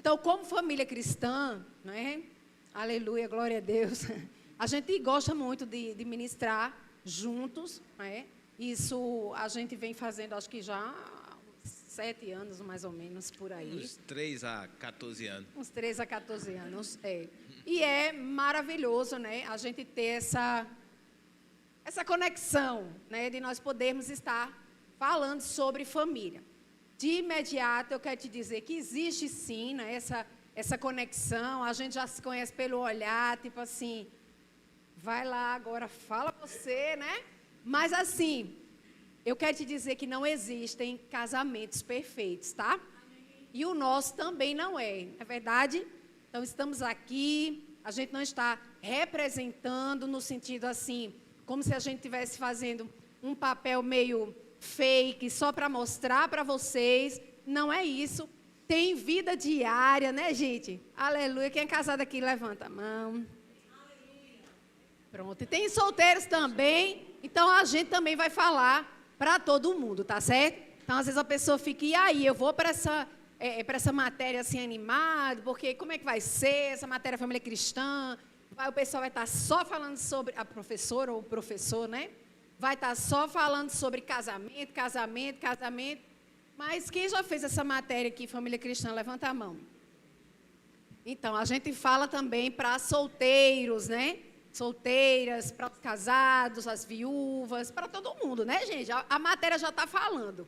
Então, como família cristã, né? Aleluia, glória a Deus. A gente gosta muito de ministrar juntos, né? Isso a gente vem fazendo, acho que já há 7 anos, mais ou menos, por aí. Uns 3 a 14 anos. Uns 3 a 14 anos, é. E é maravilhoso, né? A gente ter essa conexão, né? De nós podermos estar falando sobre família. De imediato, eu quero te dizer que existe sim, né? Essa conexão, a gente já se conhece pelo olhar, tipo assim, vai lá agora, fala você, né? Mas assim, eu quero te dizer que não existem casamentos perfeitos, tá? E o nosso também não é verdade? Então, estamos aqui, a gente não está representando no sentido assim, como se a gente estivesse fazendo um papel meio fake, só para mostrar para vocês. Não é isso. Tem vida diária, né, gente? Aleluia. Quem é casado aqui, levanta a mão. Pronto. E tem solteiros também. Então, a gente também vai falar para todo mundo, tá certo? Então, às vezes a pessoa fica, e aí, eu vou para essa matéria assim animado, porque como é que vai ser essa matéria família cristã? O pessoal vai estar só falando sobre, a professora ou o professor, né? Vai estar só falando sobre casamento. Mas quem já fez essa matéria aqui, família cristã, levanta a mão. Então, a gente fala também para solteiros, né? Solteiras, para os casados, as viúvas, para todo mundo, né, gente? A matéria já está falando.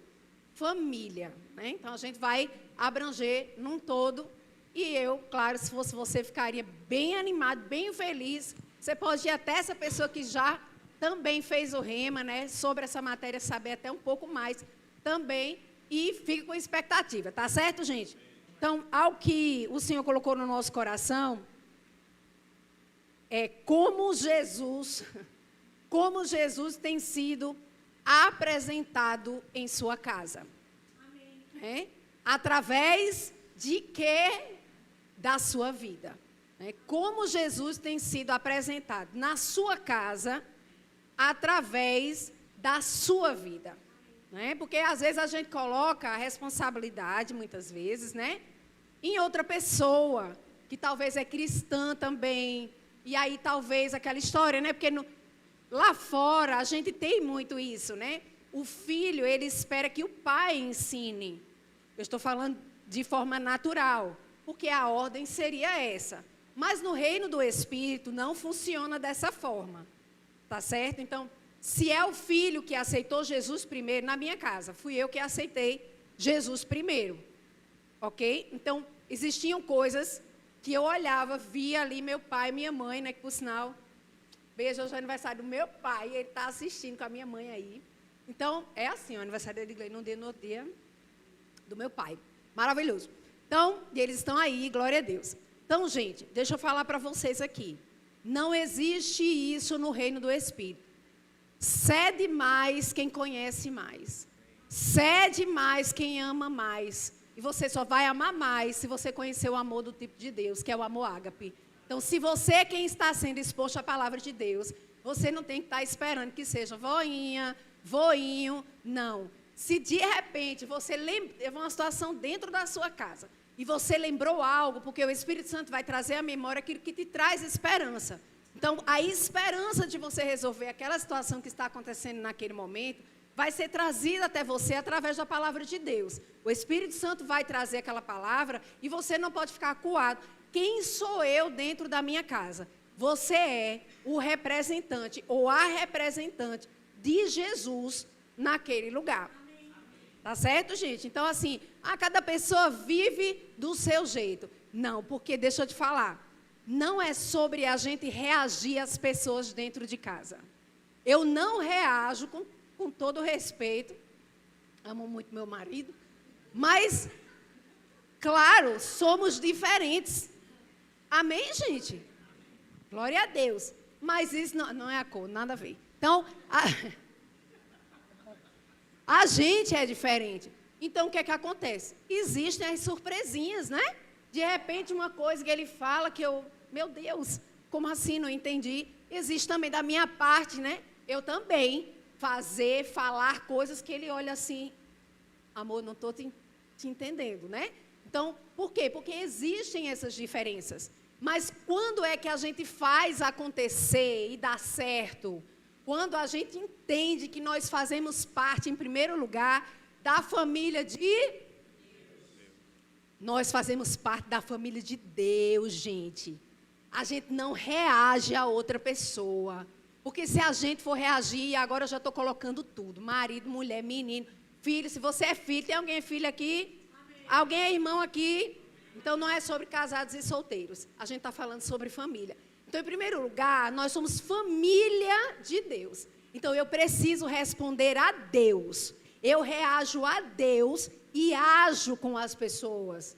Família, né? Então, a gente vai abranger num todo. E eu, claro, se fosse você, ficaria bem animado, bem feliz. Você pode ir até essa pessoa que já também fez o rema, né? Sobre essa matéria, saber até um pouco mais também. E fique com expectativa, tá certo, gente? Então, ao que o Senhor colocou no nosso coração, é como Jesus tem sido apresentado em sua casa. Amém. Através de quê? Da sua vida. Como Jesus tem sido apresentado na sua casa, através da sua vida. Porque às vezes a gente coloca a responsabilidade, muitas vezes, né, em outra pessoa, que talvez é cristã também, e aí talvez aquela história, né, porque lá fora a gente tem muito isso, né, o filho, ele espera que o pai ensine, eu estou falando de forma natural, porque a ordem seria essa, mas no reino do Espírito não funciona dessa forma, tá certo? Então, se é o filho que aceitou Jesus primeiro, na minha casa, fui eu que aceitei Jesus primeiro, ok? Então, existiam coisas que eu olhava, via ali meu pai e minha mãe, né, que por sinal, beijo, hoje é o aniversário do meu pai, ele está assistindo com a minha mãe aí. Então, é assim, o aniversário dele no dia do meu pai, maravilhoso. Então, eles estão aí, glória a Deus. Então, gente, deixa eu falar para vocês aqui, não existe isso no reino do Espírito. Cede mais quem conhece mais. Cede mais quem ama mais. E você só vai amar mais se você conhecer o amor do tipo de Deus, que é o amor ágape. Então, se você é quem está sendo exposto à palavra de Deus, você não tem que estar esperando que seja voinha, voinho, não. Se de repente você teve uma situação dentro da sua casa e você lembrou algo, porque o Espírito Santo vai trazer à memória aquilo que te traz esperança. Então, a esperança de você resolver aquela situação que está acontecendo naquele momento vai ser trazida até você através da palavra de Deus. O Espírito Santo vai trazer aquela palavra e você não pode ficar acuado. Quem sou eu dentro da minha casa? Você é o representante ou a representante de Jesus naquele lugar. Tá certo, gente? Então, assim, cada pessoa vive do seu jeito. Não, porque deixa eu te falar. Não é sobre a gente reagir às pessoas dentro de casa. Eu não reajo, com todo respeito, amo muito meu marido, mas, claro, somos diferentes. Amém, gente? Glória a Deus. Mas isso não é a cor, nada a ver. Então, a gente é diferente. Então, o que é que acontece? Existem as surpresinhas, né? De repente, uma coisa que ele fala que eu... Meu Deus, como assim? Não entendi. Existe também da minha parte, né? Eu também falar coisas que ele olha assim, amor, não estou te entendendo, né? Então, por quê? Porque existem essas diferenças. Mas quando é que a gente faz acontecer e dá certo? Quando a gente entende que nós fazemos parte, em primeiro lugar, da família de... Nós fazemos parte da família de Deus, gente. A gente não reage a outra pessoa. Porque se a gente for reagir, agora eu já estou colocando tudo. Marido, mulher, menino, filho. Se você é filho, tem alguém filho aqui? Amém. Alguém é irmão aqui? Então, não é sobre casados e solteiros. A gente está falando sobre família. Então, em primeiro lugar, nós somos família de Deus. Então, eu preciso responder a Deus. Eu reajo a Deus e ajo com as pessoas.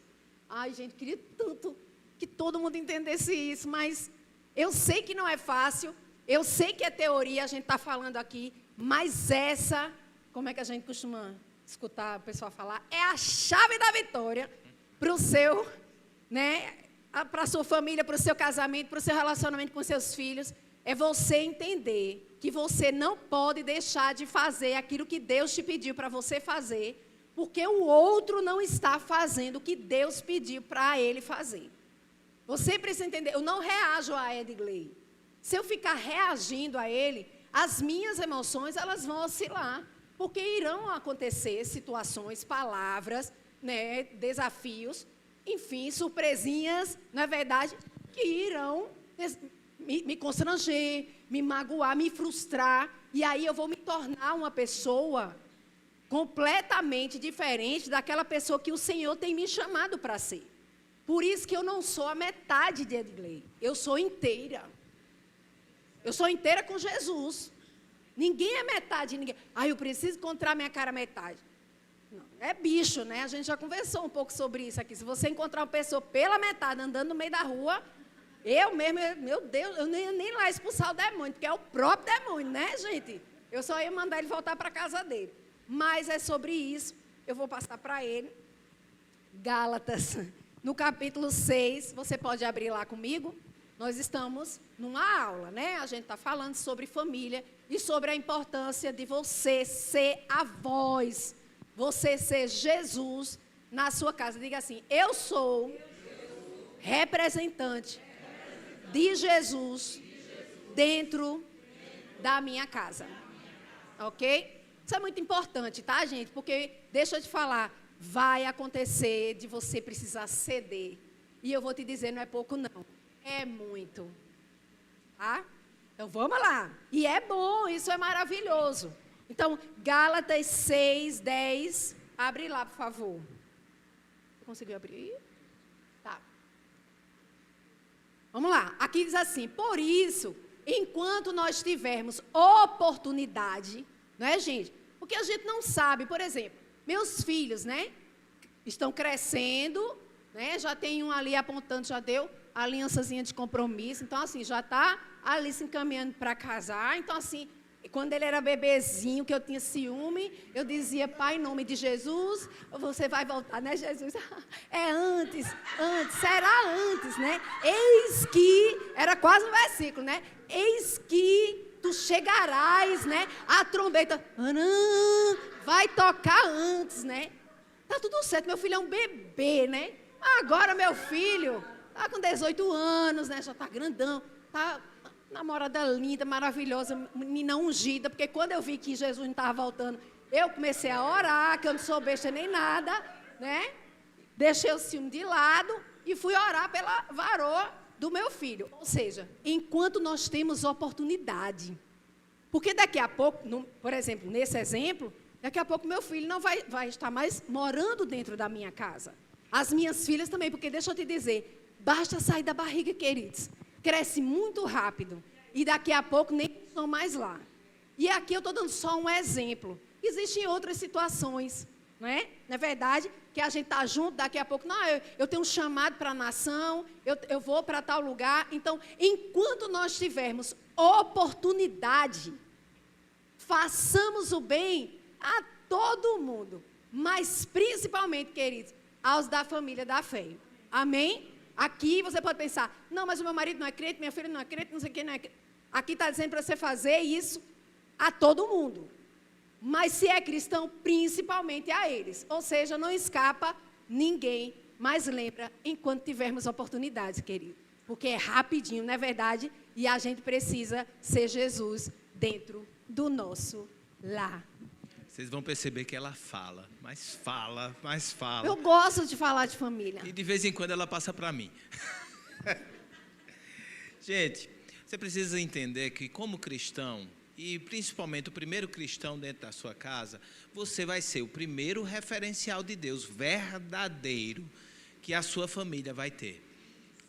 Ai, gente, queria tanto que todo mundo entendesse isso, mas eu sei que não é fácil. Eu sei que é teoria, a gente está falando aqui, mas essa, como é que a gente costuma escutar o pessoal falar? É a chave da vitória para o seu, né, para a sua família, para o seu casamento, para o seu relacionamento com seus filhos. É você entender que você não pode deixar de fazer aquilo que Deus te pediu para você fazer, porque o outro não está fazendo o que Deus pediu para ele fazer. Você precisa entender, eu não reajo a Edgley. Se eu ficar reagindo a ele, as minhas emoções, elas vão oscilar, porque irão acontecer situações, palavras, né, desafios, enfim, surpresinhas, não é verdade, que irão me constranger, me magoar, me frustrar, e aí eu vou me tornar uma pessoa completamente diferente daquela pessoa que o Senhor tem me chamado para ser. Por isso que eu não sou a metade de Edgley, eu sou inteira. Eu sou inteira com Jesus. Ninguém é metade de ninguém. Eu preciso encontrar minha cara metade. Não, é bicho, né? A gente já conversou um pouco sobre isso aqui. Se você encontrar uma pessoa pela metade andando no meio da rua, eu mesmo, meu Deus, eu nem lá expulsar o demônio, porque é o próprio demônio, né, gente? Eu só ia mandar ele voltar para a casa dele. Mas é sobre isso, eu vou passar para ele. Gálatas, no capítulo 6, você pode abrir lá comigo? Nós estamos numa aula, né? A gente está falando sobre família e sobre a importância de você ser a voz, você ser Jesus na sua casa. Diga assim, eu sou representante de Jesus dentro da minha casa. Ok? Isso é muito importante, tá, gente? Porque, deixa eu te falar, vai acontecer de você precisar ceder. E eu vou te dizer, não é pouco não, é muito. Tá? Então, vamos lá. E é bom, isso é maravilhoso. Então, Gálatas 6, 10, abre lá, por favor. Conseguiu abrir? Tá. Vamos lá. Aqui diz assim, por isso, enquanto nós tivermos oportunidade, não é, gente? Porque a gente não sabe, por exemplo, meus filhos, né? Estão crescendo, né? Já tem um ali apontando, já deu a aliançazinha de compromisso. Então, assim, já está ali se encaminhando para casar. Então, assim, quando ele era bebezinho, que eu tinha ciúme, eu dizia, Pai, em nome de Jesus, você vai voltar, né, Jesus? É antes, será antes, né? Eis que, era quase um versículo, né? Eis que tu chegarás, né? A trombeta, vai tocar antes, né? Tá tudo certo, meu filho é um bebê, né? Agora meu filho tá com 18 anos, né? Já tá grandão, tá namorada linda, maravilhosa, menina ungida, porque quando eu vi que Jesus não estava voltando, eu comecei a orar, que eu não sou besta nem nada, né? Deixei o ciúme de lado e fui orar pela varoa do meu filho. Ou seja, enquanto nós temos oportunidade. Porque daqui a pouco, por exemplo, nesse exemplo, daqui a pouco meu filho não vai estar mais morando dentro da minha casa. As minhas filhas também, porque deixa eu te dizer, basta sair da barriga, queridos. Cresce muito rápido. E daqui a pouco nem estão mais lá. E aqui eu estou dando só um exemplo. Existem outras situações, né? Não é verdade? Que a gente está junto, daqui a pouco, não, eu tenho um chamado para a nação, eu vou para tal lugar. Então, enquanto nós tivermos oportunidade, façamos o bem a todo mundo, mas principalmente, queridos, aos da família da fé. Amém? Aqui você pode pensar, não, mas o meu marido não é crente, minha filha não é crente, não sei quem não é crente. Aqui está dizendo para você fazer isso a todo mundo. Mas se é cristão, principalmente a eles. Ou seja, não escapa ninguém Mas lembra, enquanto tivermos oportunidades, querido. Porque é rapidinho, não é verdade? E a gente precisa ser Jesus dentro do nosso lar. Vocês vão perceber que ela fala, mas fala, mas fala. Eu gosto de falar de família. E de vez em quando ela passa para mim. Gente, você precisa entender que como cristão, e principalmente o primeiro cristão dentro da sua casa, você vai ser o primeiro referencial de Deus verdadeiro que a sua família vai ter.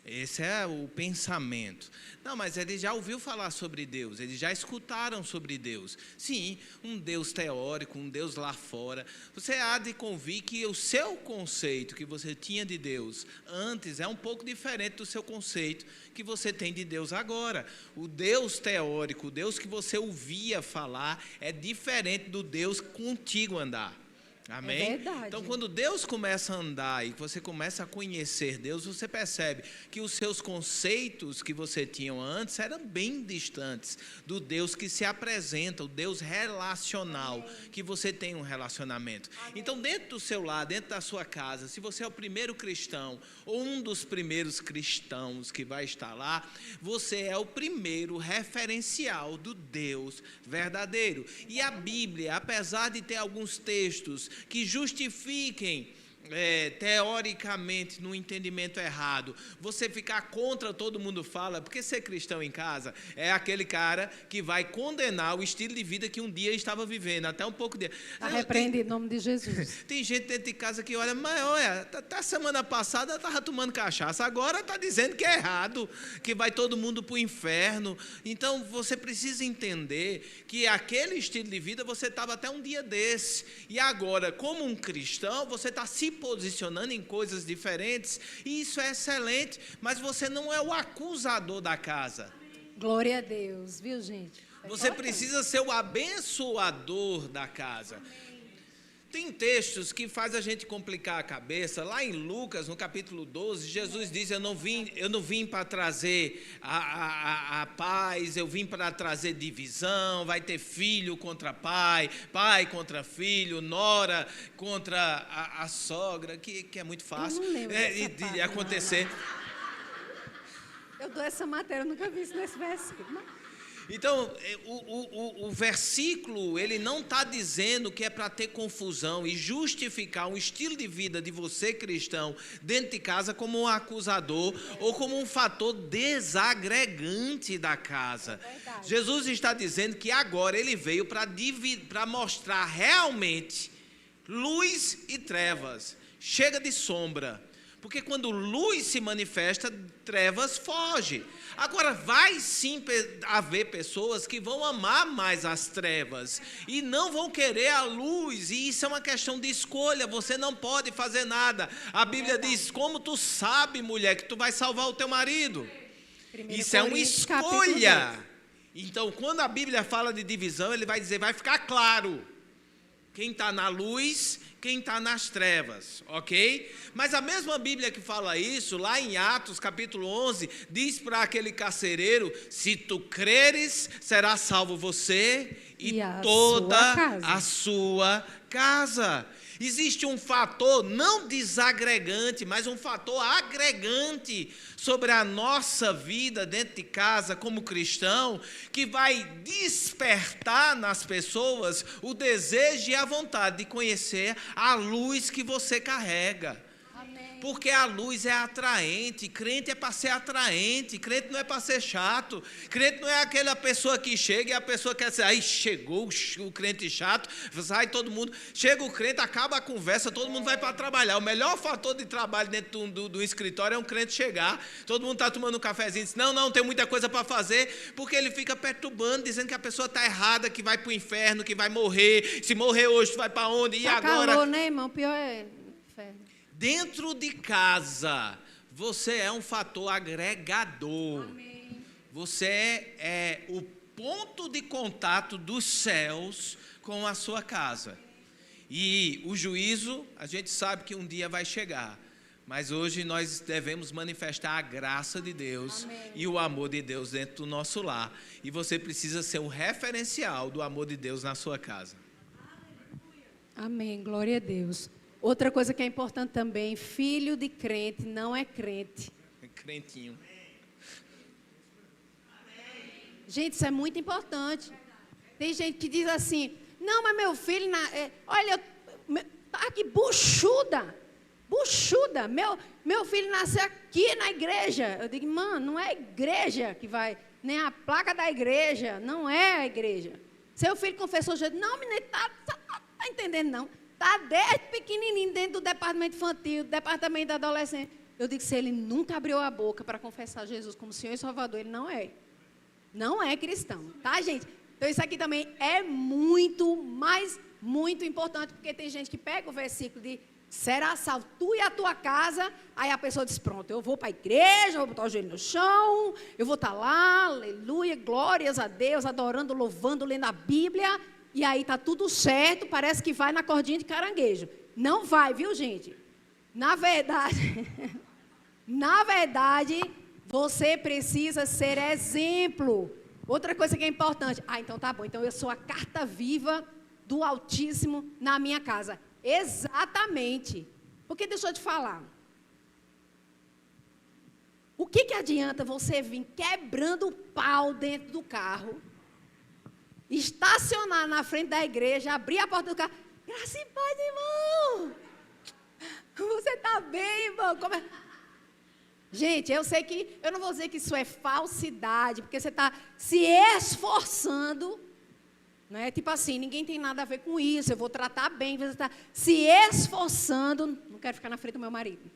Esse é o pensamento. Não, mas eles já ouviram falar sobre Deus, eles já escutaram sobre Deus. Sim, um Deus teórico, um Deus lá fora. Você há de convir que o seu conceito que você tinha de Deus antes é um pouco diferente do seu conceito que você tem de Deus agora. O Deus teórico, o Deus que você ouvia falar, é diferente do Deus contigo andar. Amém? É verdade. Então, quando Deus começa a andar e você começa a conhecer Deus, você percebe que os seus conceitos que você tinha antes eram bem distantes do Deus que se apresenta, o Deus relacional, amém, que você tem um relacionamento. Amém. Então, dentro do seu lar, dentro da sua casa, se você é o primeiro cristão ou um dos primeiros cristãos que vai estar lá, você é o primeiro referencial do Deus verdadeiro. E a Bíblia, apesar de ter alguns textos que justifiquem teoricamente no entendimento errado, você ficar contra todo mundo fala, porque ser cristão em casa é aquele cara que vai condenar o estilo de vida que um dia estava vivendo, até um pouco de... Está repreendido em nome de Jesus. Tem gente dentro de casa que olha, mas olha, até semana passada estava tomando cachaça, agora está dizendo que é errado, que vai todo mundo para o inferno. Então você precisa entender que aquele estilo de vida você estava até um dia desse, e agora como um cristão você está se posicionando em coisas diferentes, e isso é excelente, mas você não é o acusador da casa. Glória a Deus, viu, gente? Você precisa ser o abençoador da casa. Tem textos que faz a gente complicar a cabeça. Lá em Lucas, no capítulo 12, Jesus diz, eu não vim para trazer a paz, eu vim para trazer divisão, vai ter filho contra pai, pai contra filho, nora contra a sogra, que é muito fácil de acontecer. Eu dou essa matéria, eu nunca vi isso nesse versículo. Então, o versículo, ele não está dizendo que é para ter confusão e justificar um estilo de vida de você cristão dentro de casa como um acusador ou como um fator desagregante da casa. Jesus está dizendo que agora ele veio para mostrar realmente luz e trevas. Chega de sombra. Porque quando luz se manifesta, trevas foge. Agora, vai sim haver pessoas que vão amar mais as trevas e não vão querer a luz. E isso é uma questão de escolha, você não pode fazer nada. A Bíblia diz, como tu sabe, mulher, que tu vai salvar o teu marido? Isso é uma escolha. Então, quando a Bíblia fala de divisão, ele vai dizer, vai ficar claro quem está na luz, quem está nas trevas, ok? Mas a mesma Bíblia que fala isso, lá em Atos capítulo 11, diz para aquele carcereiro, se tu creres, será salvo você e toda a sua casa. Existe um fator não desagregante, mas um fator agregante sobre a nossa vida dentro de casa como cristão, que vai despertar nas pessoas o desejo e a vontade de conhecer a luz que você carrega. Porque a luz é atraente, crente é para ser atraente, crente não é para ser chato, crente não é aquela pessoa que chega e a pessoa quer dizer, aí chegou o crente chato, sai todo mundo, chega o crente, acaba a conversa, todo mundo vai para trabalhar. O melhor fator de trabalho dentro do escritório é um crente chegar, todo mundo está tomando um cafezinho, diz, não, tem muita coisa para fazer, porque ele fica perturbando, dizendo que a pessoa está errada, que vai para o inferno, que vai morrer, se morrer hoje, tu vai para onde? E agora? Calor, né, irmão? Pior é inferno. Dentro de casa, você é um fator agregador. Amém. Você é o ponto de contato dos céus com a sua casa. E o juízo, a gente sabe que um dia vai chegar. Mas hoje nós devemos manifestar a graça de Deus, amém, e o amor de Deus dentro do nosso lar. E você precisa ser um referencial do amor de Deus na sua casa. Amém, glória a Deus. Outra coisa que é importante também, filho de crente não é crente. É crentinho. Gente, isso é muito importante. Tem gente que diz assim, não, mas meu filho, olha, tá aqui buchuda. Meu filho nasceu aqui na igreja. Eu digo, mano, não é a igreja que vai, nem a placa da igreja, não é a igreja. Seu filho confessou Jesus, não, menino, tá entendendo não. Está desde pequenininho dentro do departamento infantil, do departamento da adolescente. Eu digo, se ele nunca abriu a boca para confessar Jesus como Senhor e Salvador, ele não é. Não é cristão, tá, gente? Então, isso aqui também é muito, mas muito importante, porque tem gente que pega o versículo de será salvo tu e a tua casa, aí a pessoa diz, pronto, eu vou para a igreja, vou botar o joelho no chão, eu vou estar lá, aleluia, glórias a Deus, adorando, louvando, lendo a Bíblia, e aí está tudo certo, parece que vai na cordinha de caranguejo. Não vai, viu, gente? Na verdade, você precisa ser exemplo. Outra coisa que é importante. Então tá bom, então eu sou a carta viva do Altíssimo na minha casa. Exatamente. Porque deixa eu te falar. O que adianta você vir quebrando o pau dentro do carro, estacionar na frente da igreja, abrir a porta do carro, graça e paz, irmão. Você está bem, irmão? Gente, eu sei que, eu não vou dizer que isso é falsidade, porque você está se esforçando, né? Tipo assim, ninguém tem nada a ver com isso, eu vou tratar bem, você está se esforçando, não quero ficar na frente do meu marido.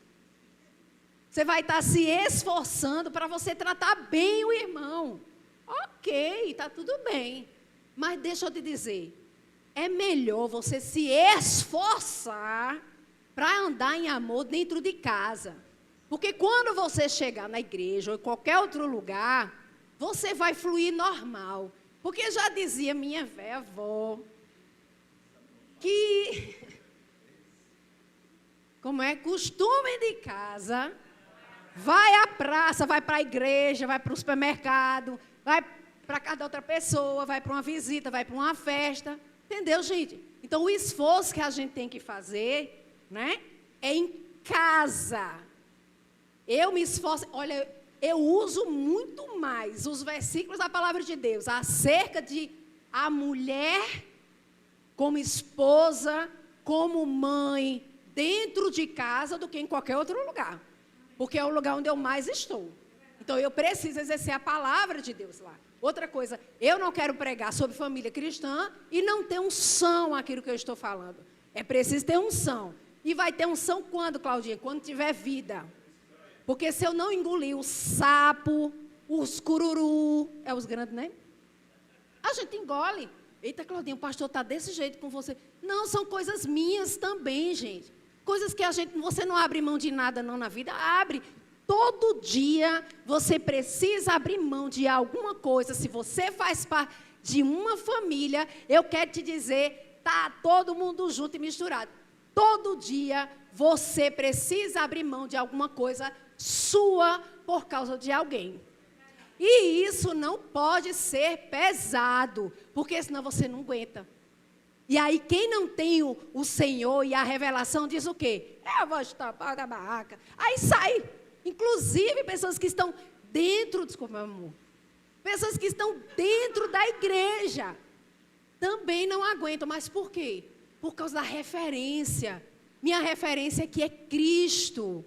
Você vai estar se esforçando para você tratar bem o irmão. Ok, está tudo bem. Mas deixa eu te dizer, é melhor você se esforçar para andar em amor dentro de casa. Porque quando você chegar na igreja ou em qualquer outro lugar, você vai fluir normal. Porque já dizia minha velha avó, que, como é costume de casa, vai à praça, vai para a igreja, vai para o supermercado, vai para casa da outra pessoa, vai para uma visita, vai para uma festa. Entendeu, gente? Então, o esforço que a gente tem que fazer, né, é em casa. Eu me esforço, olha, eu uso muito mais os versículos da palavra de Deus acerca de a mulher como esposa, como mãe, dentro de casa do que em qualquer outro lugar. Porque é o lugar onde eu mais estou. Então, eu preciso exercer a palavra de Deus lá. Outra coisa, eu não quero pregar sobre família cristã e não ter unção aquilo que eu estou falando. É preciso ter unção. E vai ter unção quando, Claudinha? Quando tiver vida. Porque se eu não engolir o sapo, os cururu, é os grandes, né? A gente engole. Eita, Claudinha, o pastor está desse jeito com você. Não, são coisas minhas também, gente. Coisas que você não abre mão de nada não na vida, abre. Todo dia você precisa abrir mão de alguma coisa. Se você faz parte de uma família, eu quero te dizer, tá todo mundo junto e misturado. Todo dia você precisa abrir mão de alguma coisa sua por causa de alguém. E isso não pode ser pesado, porque senão você não aguenta. E aí quem não tem o Senhor e a revelação diz o quê? Eu vou estampar da barraca. Aí sai. Inclusive pessoas que estão dentro, desculpa meu amor, pessoas que estão dentro da igreja também não aguentam. Mas por quê? Por causa da referência. Minha referência aqui é Cristo.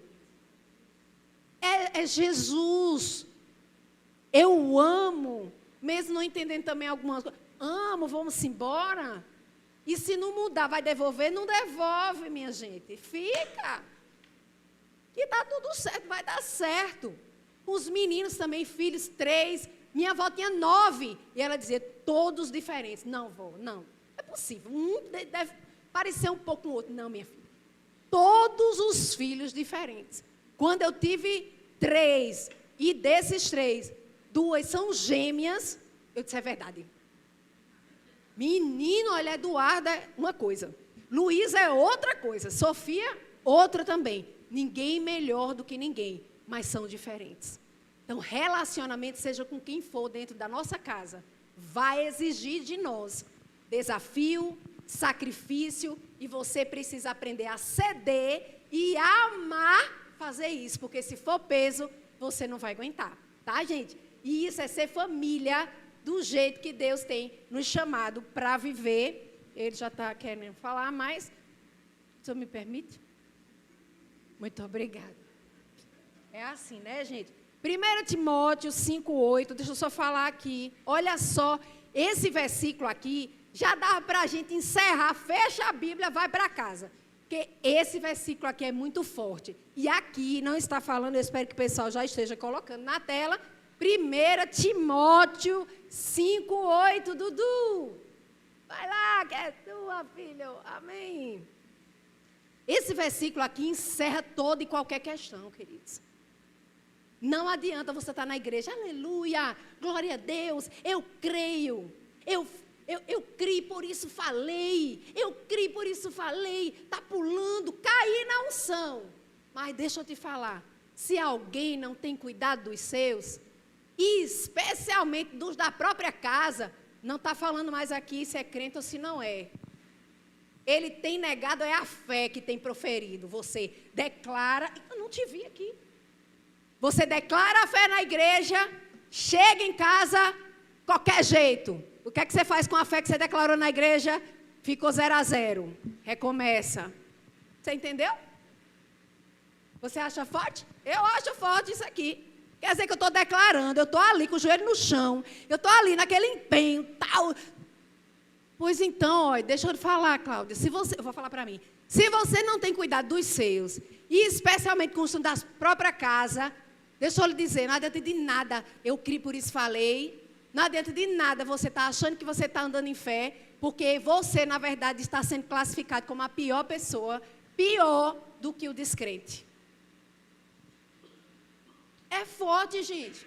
É Jesus. Eu amo, mesmo não entendendo também algumas coisas. Amo, vamos embora. E se não mudar, vai devolver? Não devolve, minha gente. Fica. E dá tudo certo, vai dar certo. Os meninos também, filhos, 3. Minha avó tinha 9. E ela dizia, todos diferentes. Não, vó, não. É possível. Um deve parecer um pouco com o outro. Não, minha filha. Todos os filhos diferentes. Quando eu tive 3, e desses 3, 2 são gêmeas, eu disse, é verdade. Menino, olha, Eduardo é uma coisa. Luísa é outra coisa. Sofia, outra também. Ninguém melhor do que ninguém, mas são diferentes. Então, relacionamento, seja com quem for dentro da nossa casa, vai exigir de nós desafio, sacrifício E você precisa aprender a ceder e amar fazer isso, porque se for peso, você não vai aguentar, tá, gente? E isso é ser família do jeito que Deus tem nos chamado para viver. Ele já está querendo falar, mas o senhor me permite? Muito obrigada. É assim, né, gente? 1 Timóteo 5,8, deixa eu só falar aqui. Olha só, esse versículo aqui já dá para a gente encerrar, fecha a Bíblia, vai para casa. Porque esse versículo aqui é muito forte. E aqui não está falando, eu espero que o pessoal já esteja colocando na tela, 1 Timóteo 5,8, Dudu. Vai lá, que é tua, filho. Amém. Esse versículo aqui encerra toda e qualquer questão, queridos. Não adianta você estar na igreja, aleluia, glória a Deus, eu creio, eu criei, por isso falei, está pulando, caí na unção. Mas deixa eu te falar, se alguém não tem cuidado dos seus, e especialmente dos da própria casa, não está falando mais aqui se é crente ou se não é. Ele tem negado, é a fé que tem proferido. Você declara, eu não te vi aqui. Você declara a fé na igreja, chega em casa, qualquer jeito. O que é que você faz com a fé que você declarou na igreja? Ficou 0-0. Recomeça. Você entendeu? Você acha forte? Eu acho forte isso aqui. Quer dizer que eu estou declarando, eu estou ali com o joelho no chão, eu estou ali naquele empenho, tal. Pois então, ó, deixa eu te falar, Cláudia, eu vou falar para mim. Se você não tem cuidado dos seus, e especialmente com o da própria casa, deixa eu lhe dizer, não adianta de nada, eu criei, por isso falei, não adianta de nada você estar achando que você está andando em fé, porque você, na verdade, está sendo classificado como a pior pessoa, pior do que o descrente. É forte, gente.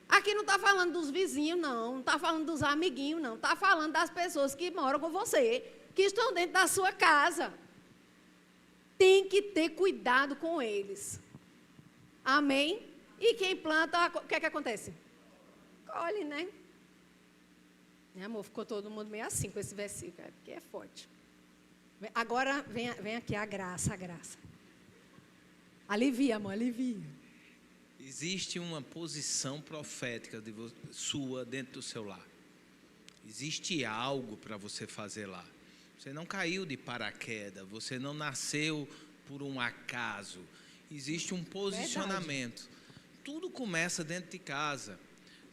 Aqui não está falando dos vizinhos, não está falando dos amiguinhos, não. Está falando das pessoas que moram com você, que estão dentro da sua casa. Tem que ter cuidado com eles. Amém? E quem planta, o que é que acontece? Colhe, né? Meu amor, ficou todo mundo meio assim com esse versículo, porque é forte. Agora, vem aqui a graça, a graça. Alivia, amor, alivia. Existe uma posição profética sua dentro do seu lar. Existe algo para você fazer lá. Você não caiu de paraquedas, você não nasceu por um acaso. Existe um posicionamento. Verdade. Tudo começa dentro de casa.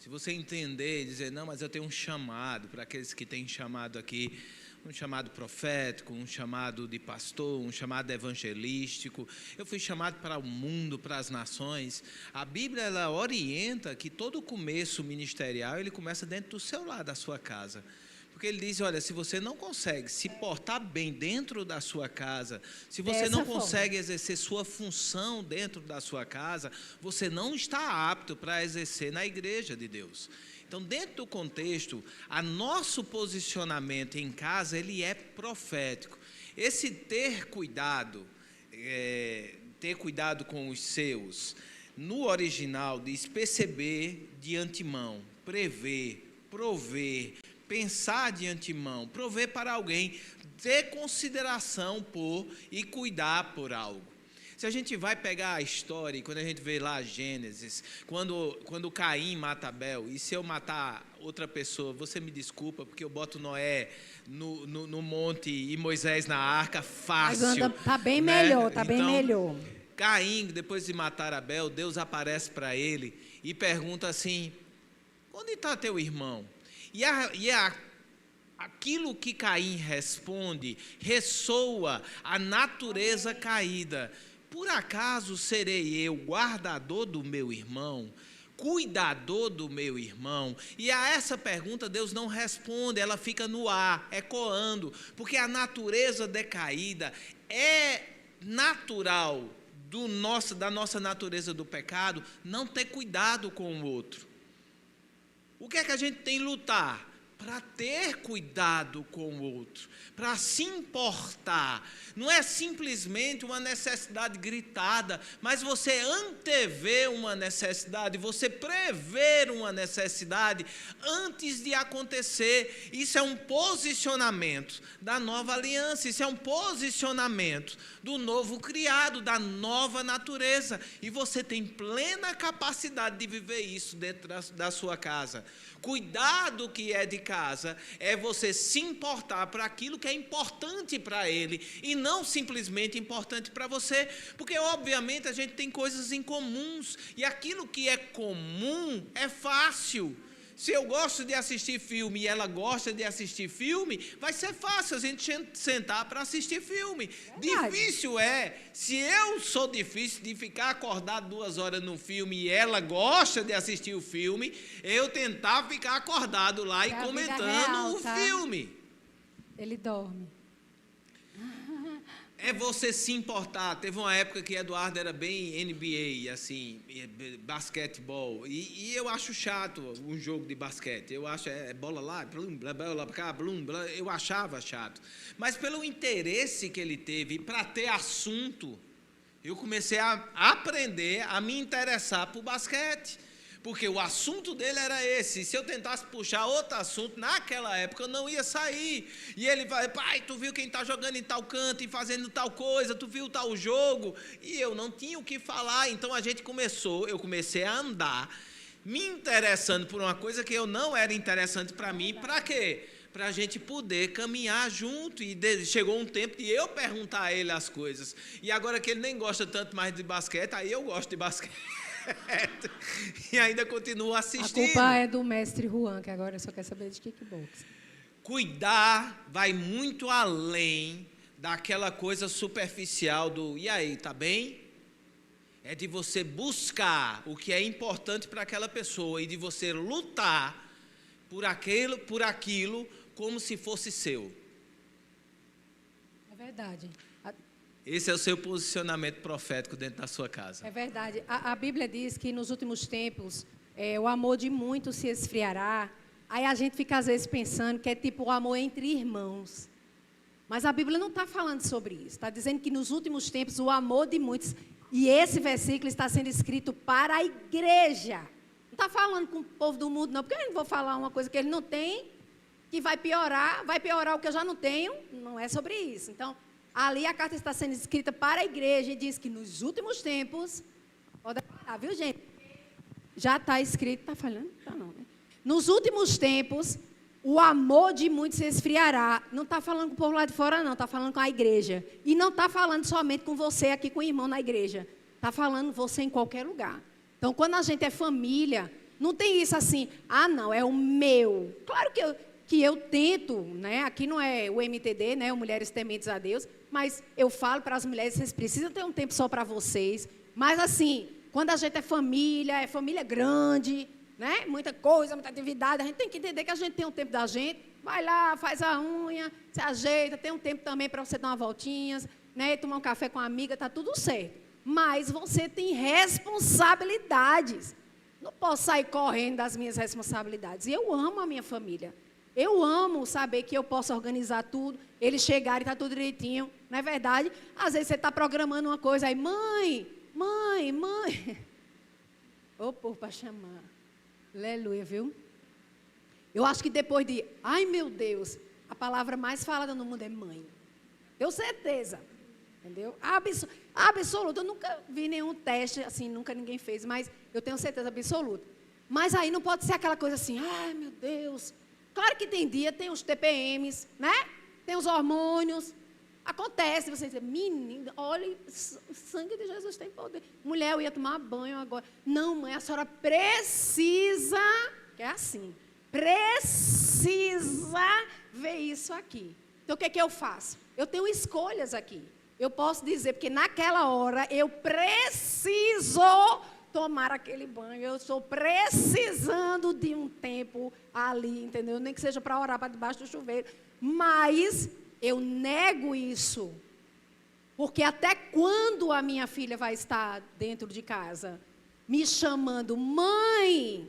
Se você entender e dizer, não, mas eu tenho um chamado, para aqueles que têm chamado aqui, um chamado profético, um chamado de pastor, um chamado evangelístico. Eu fui chamado para o mundo, para as nações. A Bíblia, ela orienta que todo começo ministerial, ele começa dentro do seu lar, da sua casa. Porque ele diz, olha, se você não consegue se portar bem dentro da sua casa, se você não consegue exercer sua função dentro da sua casa, você não está apto para exercer na igreja de Deus. Então, dentro do contexto, nosso posicionamento em casa, ele é profético. Esse ter cuidado com os seus, no original diz perceber de antemão, prever, prover, pensar de antemão, prover para alguém, ter consideração por e cuidar por algo. Se a gente vai pegar a história, e quando a gente vê lá Gênesis, quando Caim mata Abel, e se eu matar outra pessoa, você me desculpa, porque eu boto Noé no monte e Moisés na arca, fácil. Mas está bem melhor, está bem melhor. Caim, depois de matar Abel, Deus aparece para ele e pergunta assim, onde está teu irmão? Aquilo que Caim responde, ressoa a natureza caída. Por acaso serei eu guardador do meu irmão, cuidador do meu irmão? E a essa pergunta Deus não responde, ela fica no ar, ecoando, porque a natureza decaída é natural da nossa natureza do pecado, não ter cuidado com o outro. O que é que a gente tem que lutar? para ter cuidado com o outro, para se importar. Não é simplesmente uma necessidade gritada, mas você antever uma necessidade, você prever uma necessidade antes de acontecer. Isso é um posicionamento da nova aliança, isso é um posicionamento do novo criado, da nova natureza. E você tem plena capacidade de viver isso dentro da sua casa. Cuidar do que é de casa é você se importar para aquilo que é importante para ele e não simplesmente importante para você, porque obviamente a gente tem coisas em comuns e aquilo que é comum é fácil. Se eu gosto de assistir filme e ela gosta de assistir filme, vai ser fácil a gente sentar para assistir filme. Verdade. Difícil é, se eu sou difícil de ficar acordado 2 horas no filme e ela gosta de assistir o filme, eu tentar ficar acordado lá e comentando o filme. Ele dorme. É você se importar. Teve uma época que Eduardo era bem NBA, assim, basquetebol. E eu acho chato um jogo de basquete. Eu acho, bola lá, blum, blá, blá, cá, blum, blá, eu achava chato. Mas pelo interesse que ele teve, para ter assunto, eu comecei a aprender a me interessar por basquete. Porque o assunto dele era esse. Se eu tentasse puxar outro assunto, naquela época eu não ia sair. E ele vai, pai, tu viu quem está jogando em tal canto e fazendo tal coisa, tu viu tal jogo? E eu não tinha o que falar. Então eu comecei a andar, me interessando por uma coisa que eu não era interessante para mim. Para quê? Para a gente poder caminhar junto. E chegou um tempo de eu perguntar a ele as coisas. E agora que ele nem gosta tanto mais de basquete, aí eu gosto de basquete. E ainda continuo assistindo. A culpa é do mestre Juan, que agora só quer saber de kickbox. Cuidar vai muito além daquela coisa superficial do e aí, tá bem? É de você buscar o que é importante para aquela pessoa e de você lutar por aquilo como se fosse seu. É verdade. Esse é o seu posicionamento profético dentro da sua casa. É verdade. A Bíblia diz que nos últimos tempos o amor de muitos se esfriará. Aí a gente fica às vezes pensando que é tipo o amor entre irmãos. Mas a Bíblia não está falando sobre isso. Está dizendo que nos últimos tempos o amor de muitos... E esse versículo está sendo escrito para a igreja. Não está falando com o povo do mundo, não. Porque eu não vou falar uma coisa que ele não tem, que vai piorar o que eu já não tenho. Não é sobre isso. Então... Ali a carta está sendo escrita para a igreja e diz que nos últimos tempos, pode falar, viu gente? Já está escrito, está falando? Tá não, né? Nos últimos tempos, o amor de muitos se esfriará. Não está falando com o povo lá de fora não, está falando com a igreja. E não está falando somente com você aqui, com o irmão na igreja. Está falando você em qualquer lugar. Então, quando a gente é família, não tem isso assim, não, é o meu. Claro que eu tento, né? Aqui não é o MTD, né? O Mulheres Tementes a Deus, mas eu falo para as mulheres, vocês precisam ter um tempo só para vocês. Mas assim, quando a gente é família grande, né? Muita coisa, muita atividade, a gente tem que entender que a gente tem um tempo da gente. Vai lá, faz a unha, se ajeita, tem um tempo também para você dar uma voltinha, né? Tomar um café com a amiga, tá tudo certo. Mas você tem responsabilidades. Não posso sair correndo das minhas responsabilidades. E eu amo a minha família. Eu amo saber que eu posso organizar tudo, eles chegarem e está tudo direitinho, não é verdade? Às vezes você está programando uma coisa aí, mãe. Ô, povo para chamar. Aleluia, viu? Eu acho que depois de, ai meu Deus, a palavra mais falada no mundo é mãe. Tenho certeza, entendeu? Absoluta. Eu nunca vi nenhum teste, assim, nunca ninguém fez, mas eu tenho certeza absoluta. Mas aí não pode ser aquela coisa assim, ai meu Deus. Claro que tem dia, tem os TPMs, né? Tem os hormônios. Acontece, você diz, menina, olha, o sangue de Jesus tem poder. Mulher, eu ia tomar banho agora. Não, mãe, a senhora precisa, que é assim, precisa ver isso aqui. Então, o que é que eu faço? Eu tenho escolhas aqui. Eu posso dizer, porque naquela hora eu preciso tomar aquele banho, eu estou precisando de um tempo ali, entendeu? Nem que seja para orar para debaixo do chuveiro, mas eu nego isso, porque até quando a minha filha vai estar dentro de casa, me chamando, mãe?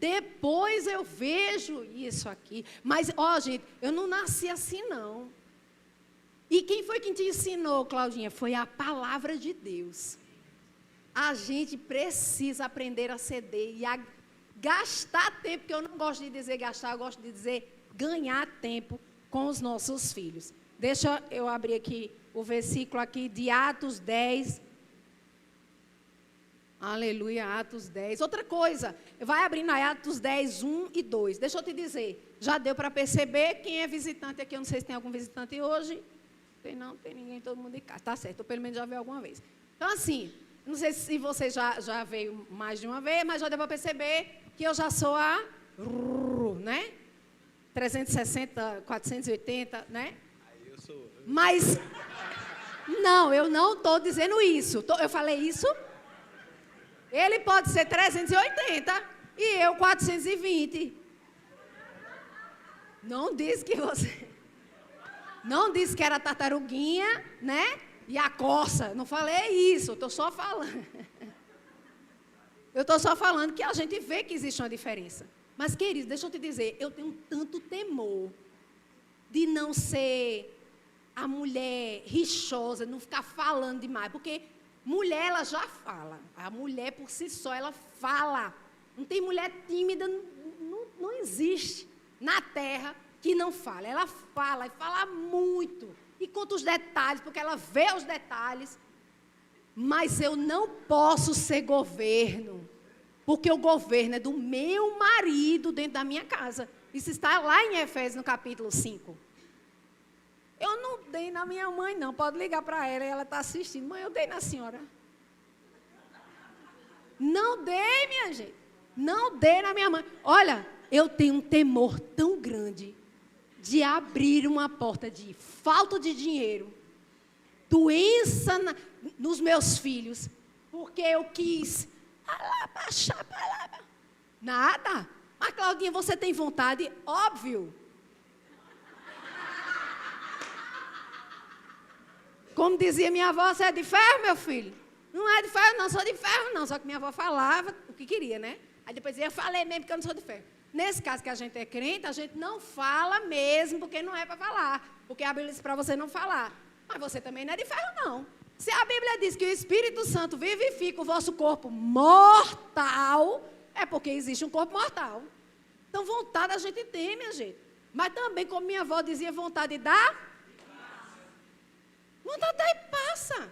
depois eu vejo isso aqui. Mas, ó, gente, eu não nasci assim, não. E quem foi que te ensinou, Claudinha? Foi a palavra de Deus. A gente precisa aprender a ceder e a gastar tempo, porque eu não gosto de dizer gastar, eu gosto de dizer ganhar tempo com os nossos filhos. Deixa eu abrir aqui o versículo aqui de Atos 10. Aleluia, Atos 10. Outra coisa, vai abrindo aí Atos 10, 1 e 2. Deixa eu te dizer, já deu para perceber quem é visitante aqui? Eu não sei se tem algum visitante hoje. Não tem ninguém, todo mundo em casa. Tá certo, ou pelo menos já veio alguma vez. Então, assim, não sei se você já veio mais de uma vez, mas já deu para perceber que eu já sou a, né? 360, 480, né? Aí eu sou... Mas, não, eu não estou dizendo isso. Eu falei isso? Ele pode ser 380 e eu 420. Não disse que você... Não disse que era tartaruguinha, né? E a corça. Não falei isso, eu estou só falando. Eu estou só falando que a gente vê que existe uma diferença. Mas, querido, deixa eu te dizer, eu tenho tanto temor de não ser a mulher rixosa, não ficar falando demais. Porque mulher, ela já fala. A mulher, por si só, ela fala. Não tem mulher tímida, não existe na terra que não fala. Ela fala, e fala muito. E conta os detalhes, porque ela vê os detalhes. Mas eu não posso ser governo, porque o governo é do meu marido dentro da minha casa. Isso está lá em Efésios, no capítulo 5. Eu não dei na minha mãe, não. Pode ligar para ela e ela está assistindo. Mãe, eu dei na senhora. Não dei, minha gente. Não dei na minha mãe. Olha, eu tenho um temor tão grande de abrir uma porta de falta de dinheiro, doença nos meus filhos, porque eu quis baixar palavra. Nada. Mas, Claudinha, você tem vontade? Óbvio. Como dizia minha avó, você é de ferro, meu filho? Não é de ferro, não, sou de ferro, não. Só que minha avó falava o que queria, né? Aí depois dizia, eu falei mesmo que eu não sou de ferro. Nesse caso que a gente é crente, a gente não fala mesmo, porque não é para falar. Porque a Bíblia diz para você não falar. Mas você também não é de ferro, não. Se a Bíblia diz que o Espírito Santo vivifica o vosso corpo mortal, é porque existe um corpo mortal. Então, vontade a gente tem, minha gente. Mas também, como minha avó dizia, vontade dá? Vontade dá e passa.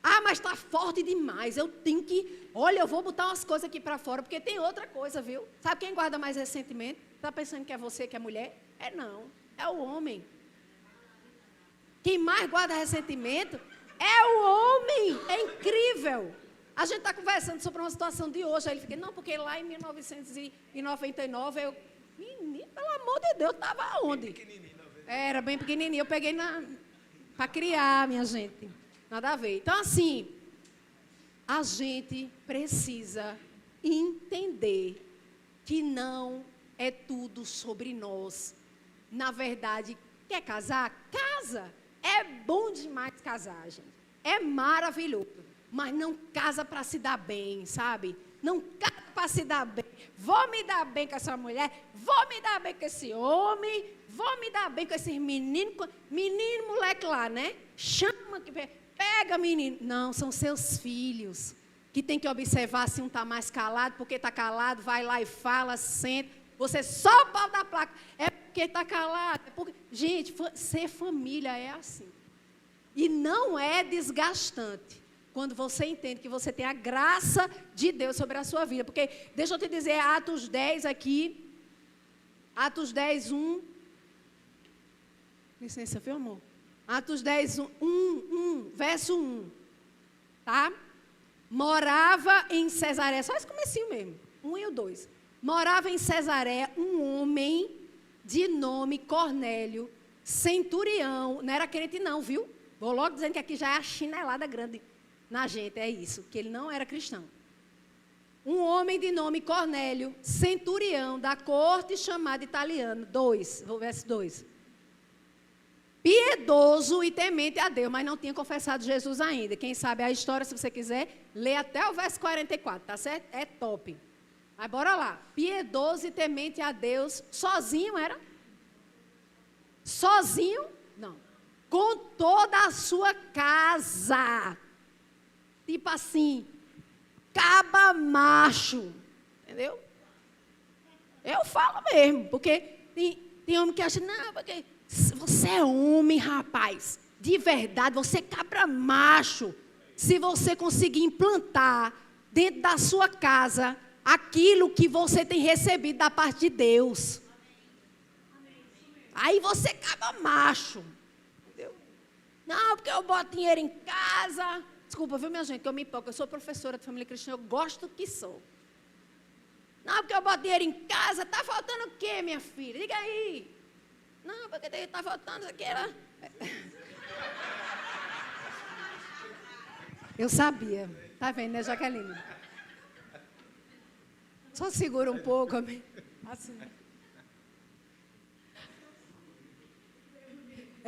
Ah, mas está forte demais, eu tenho que... Olha, eu vou botar umas coisas aqui para fora, porque tem outra coisa, viu? Sabe quem guarda mais ressentimento? Está pensando que é você, que é mulher? É não, é o homem. Quem mais guarda ressentimento é o homem. É incrível. A gente está conversando sobre uma situação de hoje, aí ele fica, não, porque lá em 1999, eu... Menino, pelo amor de Deus, estava onde? Era bem pequenininho, eu peguei para criar, minha gente. Nada a ver. Então, assim, a gente precisa entender que não é tudo sobre nós. Na verdade, quer casar? Casa. É bom demais casar, gente. É maravilhoso. Mas não casa para se dar bem, sabe? Não casa para se dar bem. Vou me dar bem com essa mulher, vou me dar bem com esse homem, vou me dar bem com esses meninos, menino, moleque lá, né? Chama que... Pega, menino. Não, são seus filhos que tem que observar se um está mais calado, porque está calado, vai lá e fala, senta. Você só o pau da placa. É porque está calado. É porque... Gente, ser família é assim. E não é desgastante quando você entende que você tem a graça de Deus sobre a sua vida. Porque, deixa eu te dizer, Atos 10 aqui, Atos 10, 1. Licença, viu, amor? Atos 10, 1, verso 1, tá? Morava em Cesareia, só esse comecinho mesmo, 1 e o 2. Morava em Cesareia um homem de nome Cornélio, centurião, não era crente não, viu? Vou logo dizendo que aqui já é a chinelada grande na gente, é isso, que ele não era cristão. Um homem de nome Cornélio, centurião da corte chamada italiana, verso 2. Piedoso e temente a Deus, mas não tinha confessado Jesus ainda. Quem sabe a história, se você quiser, lê até o verso 44, tá certo? É top. Aí bora lá. Piedoso e temente a Deus. Sozinho era? Sozinho? Não. Com toda a sua casa. Tipo assim, caba macho. Entendeu? Eu falo mesmo, porque tem homem que acha, não, porque você é homem, rapaz. De verdade, você é cabra macho. Se você conseguir implantar dentro da sua casa aquilo que você tem recebido da parte de Deus. Aí você acaba macho. Entendeu? Não, porque eu boto dinheiro em casa. Desculpa, viu, minha gente, que eu me empolgo. Eu sou professora de família cristã, eu gosto que sou. Não, porque eu boto dinheiro em casa. Tá faltando o quê, minha filha? Diga aí. Não, porque tá faltando isso aqui. Eu sabia. Tá vendo, né, Jaqueline? Só segura um pouco. Assim.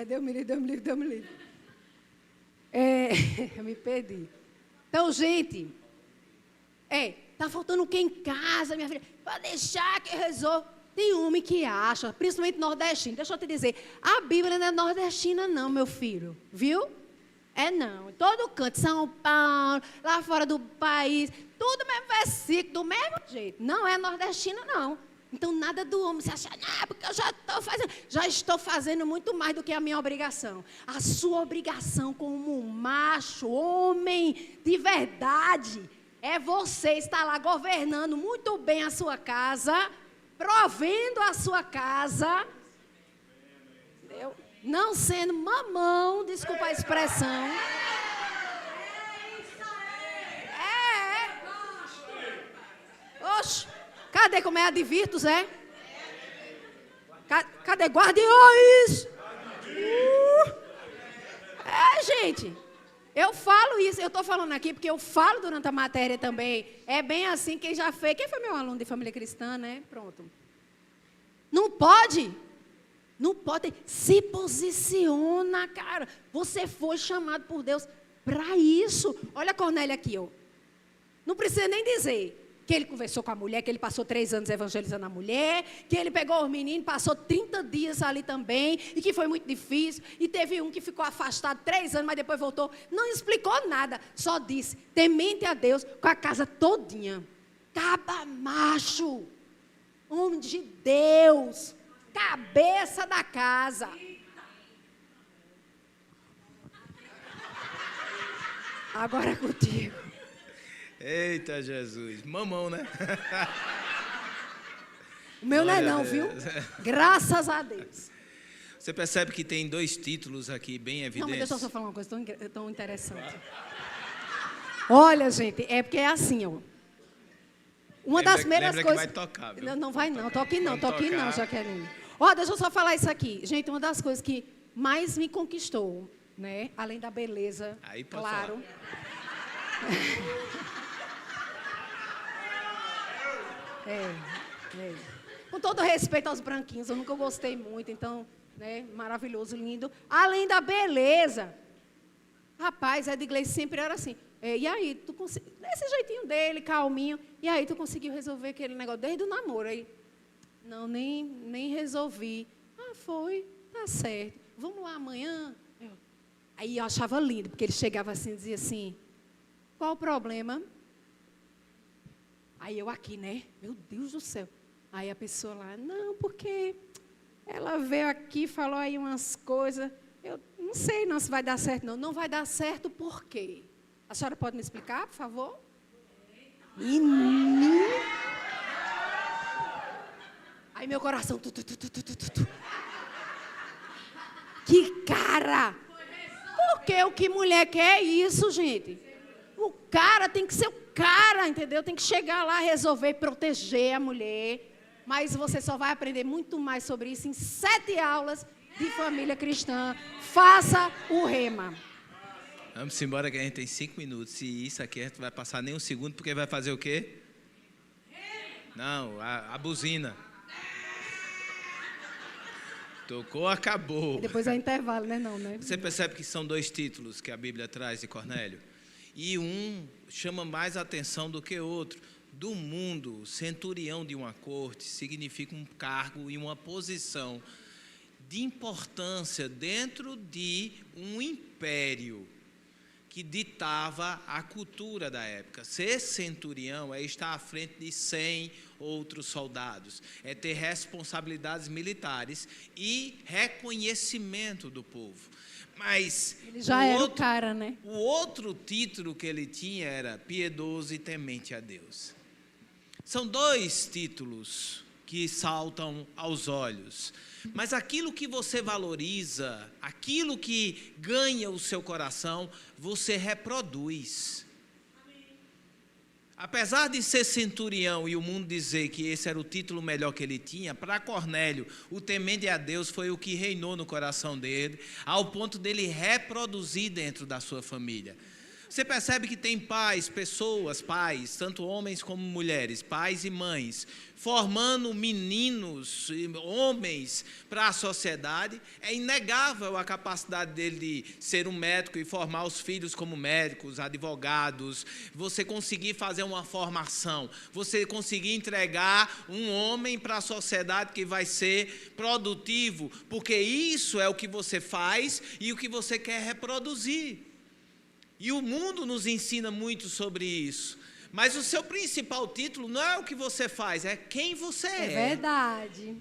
Deus me livre. Eu me perdi. Então, gente, tá faltando o que em casa, minha filha? Pode deixar que eu resolvo. Tem homem que acha, principalmente nordestino. Deixa eu te dizer, a Bíblia não é nordestina não, meu filho. Viu? É não. Em todo canto, São Paulo, lá fora do país, tudo mesmo versículo, do mesmo jeito. Não é nordestina não. Então, nada do homem se achar, porque eu já estou fazendo muito mais do que a minha obrigação. A sua obrigação como um macho, homem de verdade, é você estar lá governando muito bem a sua casa, provendo a sua casa, entendeu? Não sendo mamão, desculpa a expressão. Oxe. Cadê como é a de Virtus, é? Cadê guardiões? Gente, eu falo isso, eu estou falando aqui porque eu falo durante a matéria também. É bem assim, quem já fez, quem foi meu aluno de família cristã, né? Pronto. Não pode, se posiciona, cara. Você foi chamado por Deus para isso. Olha a Cornélia aqui, ó. Não precisa nem dizer que ele conversou com a mulher, que ele passou 3 anos evangelizando a mulher, que ele pegou os meninos, passou 30 dias ali também, e que foi muito difícil, e teve um que ficou afastado 3 anos, mas depois voltou. Não explicou nada, só disse, temente a Deus com a casa todinha. Caba macho, homem de Deus, cabeça da casa. Agora é contigo. Eita, Jesus. Mamão, né? O meu não é não, viu? Graças a Deus. Você percebe que tem 2 títulos aqui bem evidentes. Não, mas deixa eu só falar uma coisa tão interessante. Olha, gente, é porque é assim, ó. Uma das primeiras coisas... que vai tocar, viu? Não vai não, toque não, Jaqueline. Ó, deixa eu só falar isso aqui. Gente, uma das coisas que mais me conquistou, né? Além da beleza, aí pode claro. Com todo respeito aos branquinhos, eu nunca gostei muito, então, né, maravilhoso, lindo. Além da beleza, rapaz, Ed Gleice sempre era assim. E aí, desse jeitinho dele, calminho, e aí tu conseguiu resolver aquele negócio desde o namoro? Aí, não, nem resolvi. Foi, tá certo. Vamos lá amanhã? Aí eu achava lindo, porque ele chegava assim e dizia assim, qual o problema? Aí eu aqui, né? Meu Deus do céu. Aí a pessoa lá, não, porque ela veio aqui, falou aí umas coisas. Eu não sei não se vai dar certo, não. Não vai dar certo por quê? A senhora pode me explicar, por favor? Menino. Aí meu coração... Que cara! Porque o que mulher quer é isso, gente. O cara tem que ser o cara, entendeu? Tem que chegar lá, resolver, proteger a mulher. Mas você só vai aprender muito mais sobre isso em 7 aulas de família cristã. Faça o rema. Vamos embora que a gente tem 5 minutos. E isso aqui a gente não vai passar nem um segundo, porque vai fazer o quê? Não, a buzina. Tocou, acabou. E depois é intervalo, né? Não, né? Você percebe que são 2 títulos que a Bíblia traz de Cornélio? E um chama mais atenção do que o outro. do mundo, centurião de uma corte significa um cargo e uma posição de importância dentro de um império que ditava a cultura da época. Ser centurião é estar à frente de 100 outros soldados, é ter responsabilidades militares e reconhecimento do povo. Mas ele já era o cara, né? O outro título que ele tinha era piedoso e temente a Deus. São dois títulos que saltam aos olhos. Mas aquilo que você valoriza, aquilo que ganha o seu coração, você reproduz. Apesar de ser centurião e o mundo dizer que esse era o título melhor que ele tinha, para Cornélio, o temente a Deus foi o que reinou no coração dele, ao ponto dele reproduzir dentro da sua família. Você percebe que tem pais, tanto homens como mulheres, pais e mães, formando meninos, homens para a sociedade. É inegável a capacidade dele de ser um médico e formar os filhos como médicos, advogados, você conseguir fazer uma formação, você conseguir entregar um homem para a sociedade que vai ser produtivo, porque isso é o que você faz e o que você quer reproduzir. E o mundo nos ensina muito sobre isso. Mas o seu principal título não é o que você faz, é quem você é. É verdade.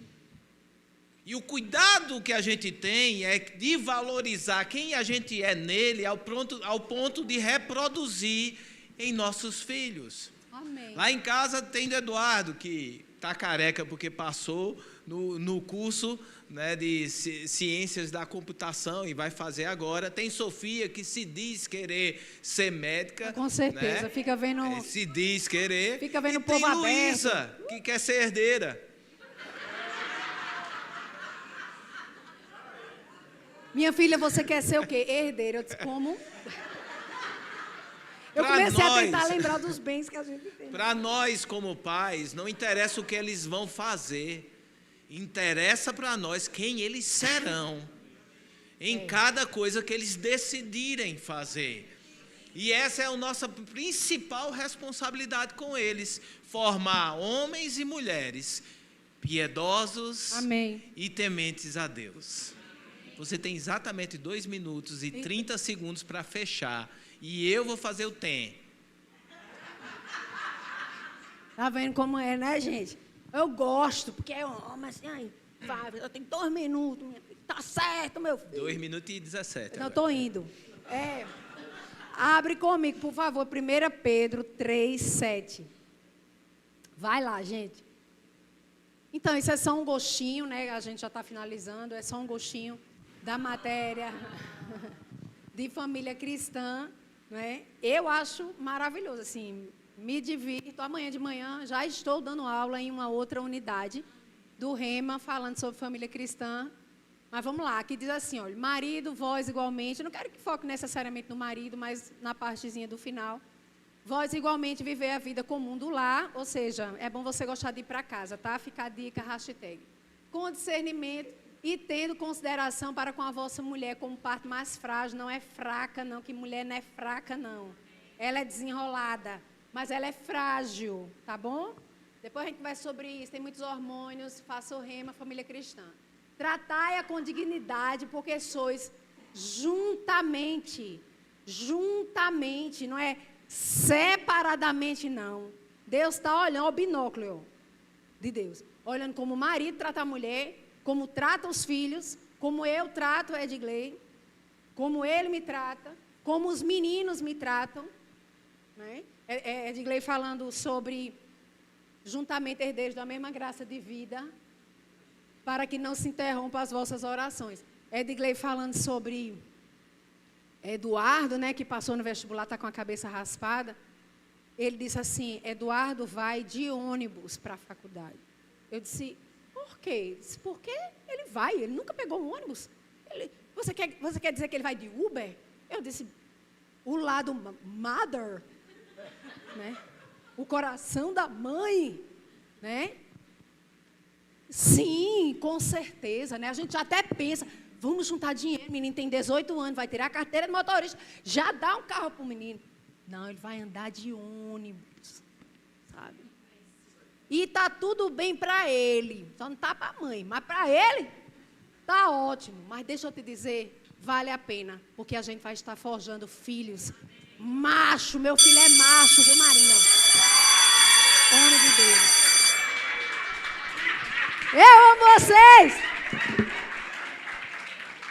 E o cuidado que a gente tem é de valorizar quem a gente é nele ao ponto de reproduzir em nossos filhos. Amém. Lá em casa tem o Eduardo, que está careca porque passou no curso, né, de ciências da computação e vai fazer agora. Tem Sofia, que se diz querer ser médica. Com certeza, né? Fica vendo... Se diz querer. Fica vendo e o povo tem aberto. Luísa, que quer ser herdeira. Minha filha, você quer ser o quê? Herdeira. Eu disse, como? Eu Pra comecei nós, a tentar lembrar dos bens que a gente tem. Para nós, como pais, não interessa o que eles vão fazer. Interessa para nós quem eles serão em cada coisa que eles decidirem fazer. E essa é a nossa principal responsabilidade com eles: formar homens e mulheres piedosos. Amém. E tementes a Deus. Você tem exatamente 2 minutos e 30 segundos para fechar. E eu vou fazer o tem. Tá vendo como é, né, gente? Eu gosto, porque é homem assim, ai, vai, eu tenho 2 minutos, tá certo, meu filho. 2 minutos e 17. Não, estou indo. Abre comigo, por favor, 1 Pedro 3:7. Vai lá, gente. Então, isso é só um gostinho, né? A gente já está finalizando, é só um gostinho da matéria de família cristã, né? Eu acho maravilhoso, assim. Me divirto. Amanhã de manhã já estou dando aula em uma outra unidade do Rema, falando sobre família cristã. Mas vamos lá, aqui diz assim, olha, marido, vós igualmente. Eu não quero que foque necessariamente no marido, mas na partezinha do final. Vós igualmente viver a vida comum do lar, ou seja, é bom você gostar de ir para casa, tá? Fica a dica, hashtag. Com discernimento e tendo consideração para com a vossa mulher como parte mais frágil. Não é fraca, não, que mulher não é fraca, não. Ela é desenrolada. Mas ela é frágil, tá bom? Depois a gente vai sobre isso, tem muitos hormônios, faça o Rema, família cristã. Tratai-a com dignidade, porque sois juntamente, não é separadamente, não. Deus está olhando, o binóculo de Deus, olhando como o marido trata a mulher, como trata os filhos, como eu trato Edgley, como ele me trata, como os meninos me tratam, né? Edgley falando sobre juntamente herdeiros da mesma graça de vida, para que não se interrompam as vossas orações. Edgley falando sobre Eduardo, né, que passou no vestibular, está com a cabeça raspada. Ele disse assim, Eduardo vai de ônibus para a faculdade. Eu disse, por quê? Ele disse, porque ele vai, ele nunca pegou um ônibus. Você quer dizer que ele vai de Uber? Eu disse, o lado mother, né? O coração da mãe, né? Sim, com certeza, né? A gente já até pensa, vamos juntar dinheiro, o menino tem 18 anos, vai tirar a carteira de motorista, já dá um carro para o menino. Não, ele vai andar de ônibus, sabe? E tá tudo bem para ele. Só não tá para a mãe, mas para ele tá ótimo. Mas deixa eu te dizer, vale a pena, porque a gente vai estar forjando filhos. Macho, meu filho é macho, viu, Marina? Homem de Deus. Eu amo vocês!